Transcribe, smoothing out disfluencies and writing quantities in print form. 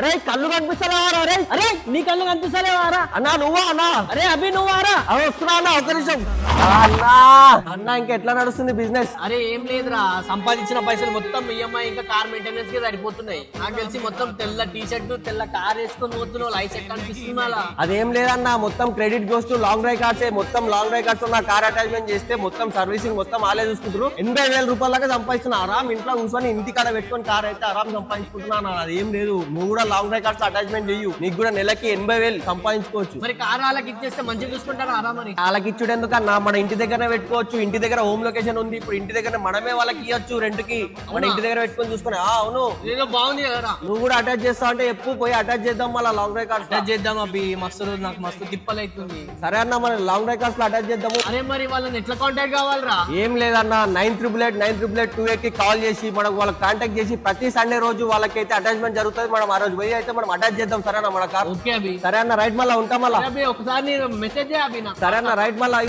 అరే కళ్ళు కనిపిస్తలేవారా? అరే అరే నీ కళ్ళు కనిపిస్తలేవారా? అన్నా నువ్వా అన్నా? అరే అభి నువ్వారా? అవి వస్తున్నా అన్న, ఒక నిమిషం అన్నా. అన్నా ఇంకా ఎట్లా నడుస్తుంది బిజినెస్? అరే ఏం లేదురా, సంపాదించిన పైసలు మొత్తం ఈఎంఐ ఇంకా కార్ మెయింటెనెన్స్ కి సరిపోతున్నాయి. నాకు తెలిసి మొత్తం తెల్ల టీ షర్ట్ తెల్ల కార్ వేసుకొని పోతున్నావు, లైఫ్ ఎక్కడ అనిపిస్తుంది అలా? అదేం లేదన్నా, మొత్తం credit goes to long drive cards. మొత్తం లాంగ్ డ్రైవ్ కార్డ్స్ నా కార్ అటాచ్మెంట్ చేస్తే మొత్తం సర్వీసింగ్ మొత్తం ఆలే చూసుకుంటారు. 80,000 రూపాయల దాకా సంపాదిస్తున్నా. ఆరామ్ ఇంట్లో కూర్చొని ఇంటి కాడ పెట్టుకొని కార్ అయితే ఆరామ్ సంపాదించుకుంటున్నా. అదేం లేదు, నువ్వు కూడా లాంగ్ డ్రైవ్ కార్డ్స్ అటాచ్మెంట్ చెయ్యు, నీకు కూడా నెలకి 80,000 సంపాదించుకోవచ్చు. మరి కార్ వాళ్ళకి ఇచ్చేస్తే మంచిగా చూసుకుంటారా ఆరా? మరి వాళ్ళకి ఇచ్చుడు ఎందుకన్నా, మన ఇంటి దగ్గర పెట్టుకోవచ్చు. ఇంటి దగ్గర హోమ్ లొకేషన్ ఉంది. ఇప్పుడు ఇంటి దగ్గర మనమే వాళ్ళకి ఇవ్వచ్చు రెంట్ కి. మన ఇంటి దగ్గర పెట్టుకొని చూసుకుని. అవును, ఇదేదో బాగుంది కదా. నువ్వు కూడా అటాచ్ చేస్తావు అంటే ఎప్పుడు పోయి అటాచ్ చేద్దాం మళ్ళీ లాంగ్ డ్రైవ్ కార్డ్స్ అటాచ్ చేద్దాం అబ్బి, మస్తు రోజు నాకు మస్తు తిప్పలైతుంది. సరే అన్న, మన లాంగ్ డ్రైవ్ కార్డ్స్ లో అటాచ్ చేద్దాము. అరే మరి వాళ్ళని ఎట్లా కాంటాక్ట్ కావాలరా? ఏం లేదన్న, 9888 కి కాల్ చేసి మనకు వాళ్ళకి కాంటాక్ట్ చేసి ప్రతి సండే రోజు వాళ్ళకైతే అటాచ్మెంట్ జరుగుతుంది. మనం ఆ రోజు పోయి అయితే మనం అటాచ్ చేద్దాం. సరేనా మన కార్? ఓకే అభి. సరే అన్న, రైట్ మళ్ళీ ఉంటాం మళ్ళీ. ఒకసారి నేను మెసేజ్ చేయ అభి. సరే అన్న, రైట్ మళ్ళీ.